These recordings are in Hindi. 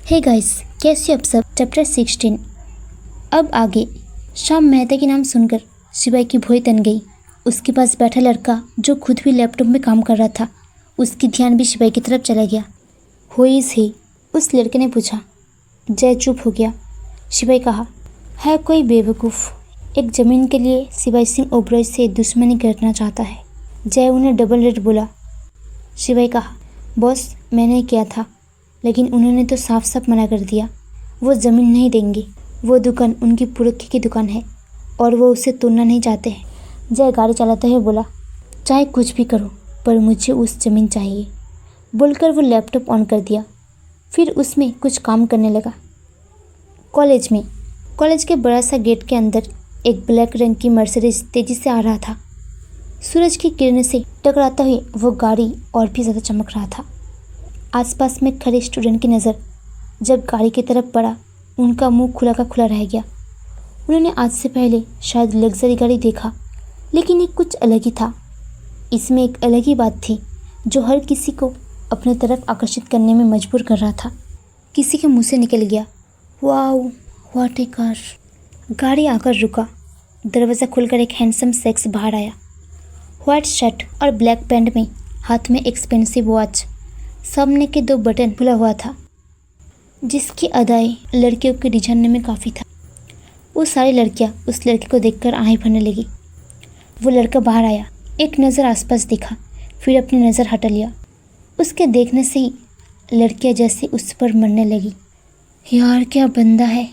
हे गाइस, कैसे आप सब। चैप्टर 16। अब आगे। शाम मेहता के नाम सुनकर शिवाई की भौहें तन गई। उसके पास बैठा लड़का जो खुद भी लैपटॉप में काम कर रहा था, उसकी ध्यान भी शिवाई की तरफ चला गया। हु इज़ ही? उस लड़के ने पूछा। जय चुप हो गया। शिवाई कहा, है कोई बेवकूफ़, एक ज़मीन के लिए शिवाई सिंह ओबरॉय से दुश्मनी करना चाहता है। जय उन्हें डबल रेट बोला। शिवाई कहा, बॉस मैंने किया था, लेकिन उन्होंने तो साफ साफ मना कर दिया। वो ज़मीन नहीं देंगे। वो दुकान उनकी पुरखी की दुकान है और वो उसे तोड़ना नहीं चाहते हैं। जय गाड़ी चलाते हुए बोला, चाहे कुछ भी करो पर मुझे उस ज़मीन चाहिए। बोलकर वो लैपटॉप ऑन कर दिया। फिर उसमें कुछ काम करने लगा। कॉलेज के बड़ा सा गेट के अंदर एक ब्लैक रंग की मर्सिडीज तेज़ी से आ रहा था। सूरज की किरणें से टकराते हुए वो गाड़ी और भी ज़्यादा चमक रहा था। आसपास में खड़े स्टूडेंट की नज़र जब गाड़ी की तरफ पड़ा, उनका मुंह खुला का खुला रह गया। उन्होंने आज से पहले शायद लग्जरी गाड़ी देखा, लेकिन ये कुछ अलग ही था। इसमें एक अलग ही बात थी जो हर किसी को अपने तरफ आकर्षित करने में मजबूर कर रहा था। किसी के मुंह से निकल गया, वाओ व्हाट ए कार। गाड़ी आकर रुका। दरवाज़ा खुलकर एक हैंडसम सेक्स बाहर आया। व्हाइट शर्ट और ब्लैक पैंट में, हाथ में एक्सपेंसिव वॉच, सामने के 2 बटन खुला हुआ था, जिसकी अदाएं लड़कियों के रिझाने में काफ़ी था। वो सारी लड़कियां उस लड़के को देखकर आंखें भरने लगी। वो लड़का बाहर आया, एक नज़र आसपास देखा, फिर अपनी नज़र हटा लिया। उसके देखने से ही लड़कियां जैसे उस पर मरने लगी। यार क्या बंदा है,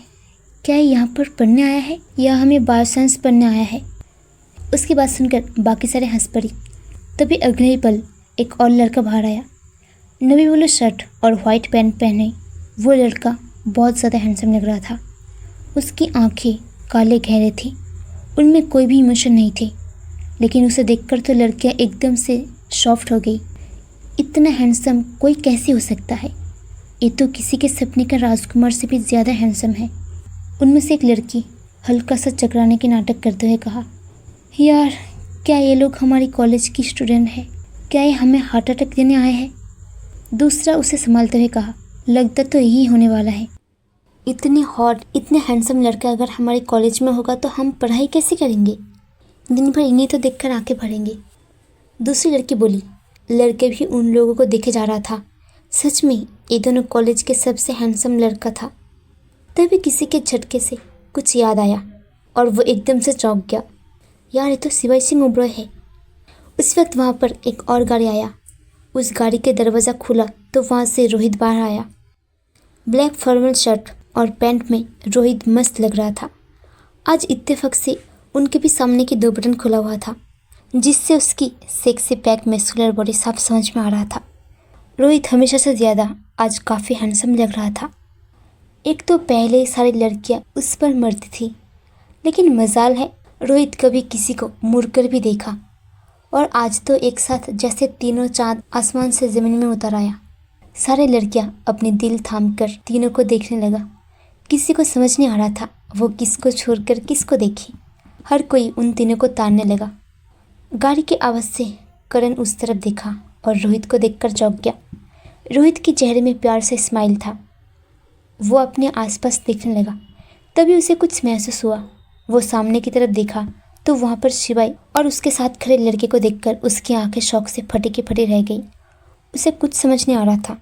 क्या यहाँ पर पढ़ने आया है या हमें बायोसाइंस पढ़ने आया है। उसकी बात सुनकर बाकी सारे हंस पड़ी। तभी अगले ही पल एक और लड़का बाहर आया। नवी ब्लू शर्ट और वाइट पैंट पहने वो लड़का बहुत ज़्यादा हैंडसम लग रहा था। उसकी आंखें काले गहरे थी, उनमें कोई भी इमोशन नहीं थी, लेकिन उसे देखकर तो लड़कियां एकदम से सॉफ्ट हो गई। इतना हैंडसम कोई कैसे हो सकता है? ये तो किसी के सपने का राजकुमार से भी ज़्यादा हैंडसम है। उनमें से एक लड़की हल्का सा चकराने के नाटक करते हुए कहा, यार क्या ये लोग हमारी कॉलेज की स्टूडेंट है? क्या ये हमें हार्ट अटैक देने आए हैं? दूसरा उसे संभालते हुए कहा, लगता तो यही होने वाला है। इतने हॉट, इतने हैंडसम लड़का अगर हमारे कॉलेज में होगा तो हम पढ़ाई कैसे करेंगे? दिन भर इन्हें तो देखकर आंखें भरेंगे। दूसरी लड़की बोली। लड़के भी उन लोगों को देखे जा रहा था। सच में ये दोनों कॉलेज के सबसे हैंडसम लड़का था। तभी किसी के झटके से कुछ याद आया और वो एकदम से चौंक गया। यार ये तो शिवाई सिंह ओबरॉय है। उस वक्त वहाँ पर एक और गाड़ी आया। उस गाड़ी के दरवाज़ा खुला तो वहाँ से रोहित बाहर आया। ब्लैक फॉर्मल शर्ट और पैंट में रोहित मस्त लग रहा था। आज इत्तेफाक से उनके भी सामने की 2 बटन खुला हुआ था, जिससे उसकी सेक्सी पैक मस्कुलर बॉडी साफ समझ में आ रहा था। रोहित हमेशा से ज़्यादा आज काफ़ी हैंडसम लग रहा था। एक तो पहले ही सारी लड़कियाँ उस पर मरती थी, लेकिन मजाल है रोहित कभी किसी को मुड़कर भी देखा, और आज तो एक साथ जैसे तीनों चांद आसमान से ज़मीन में उतर आया। सारे लड़कियां अपने दिल थामकर तीनों को देखने लगा। किसी को समझ नहीं आ रहा था वो किसको छोड़कर किसको देखे। हर कोई उन तीनों को ताड़ने लगा। गाड़ी की आवाज़ से करण उस तरफ देखा और रोहित को देखकर चौंक गया। रोहित के चेहरे में प्यार से स्माइल था। वो अपने आसपास देखने लगा। तभी उसे कुछ महसूस हुआ। वो सामने की तरफ देखा तो वहाँ पर शिवाई और उसके साथ खड़े लड़के को देखकर उसकी आंखें शौक से फटी की फटी रह गई। उसे कुछ समझ नहीं आ रहा था।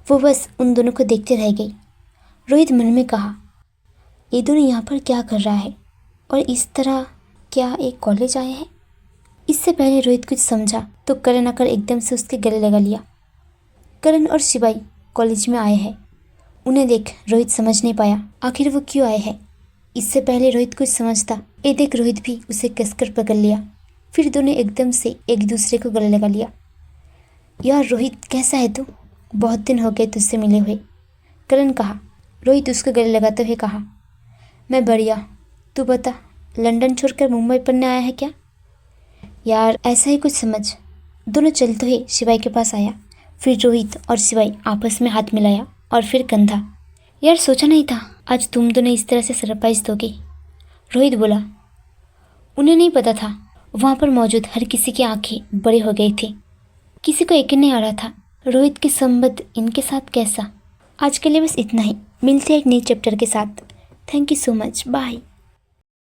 वो बस उन दोनों को देखते रह गई। रोहित मन में कहा, ये दोनों यहाँ पर क्या कर रहा है और इस तरह क्या एक कॉलेज आए हैं? इससे पहले रोहित कुछ समझा तो करण आकर एकदम से उसके गले लगा लिया। करण और शिवाई कॉलेज में आए हैं। उन्हें देख रोहित समझ नहीं पाया आखिर वो क्यों आए हैं। इससे पहले रोहित कुछ समझता, ये देख रोहित भी उसे कसकर पकड़ लिया। फिर दोनों एकदम से एक दूसरे को गले लगा लिया। यार रोहित कैसा है तू? बहुत दिन हो गए तुझसे मिले हुए, करण कहा। रोहित उसको गले लगाते हुए कहा, मैं बढ़िया, तू बता लंदन छोड़कर मुंबई पढ़ने आया है क्या? यार ऐसा ही कुछ समझ। दोनों चलते हुए शिवाई के पास आया। फिर रोहित और शिवाई आपस में हाथ मिलाया और फिर कंधा। यार सोचा नहीं था आज तुम दोनों इस तरह से सरप्राइज दोगे, रोहित बोला। उन्हें नहीं पता था वहाँ पर मौजूद हर किसी की आंखें बड़ी हो गई थी। किसी को यकीन नहीं आ रहा था रोहित के संबंध इनके साथ कैसा। आज के लिए बस इतना ही। मिलते हैं एक नए चैप्टर के साथ। Thank you so much. Bye.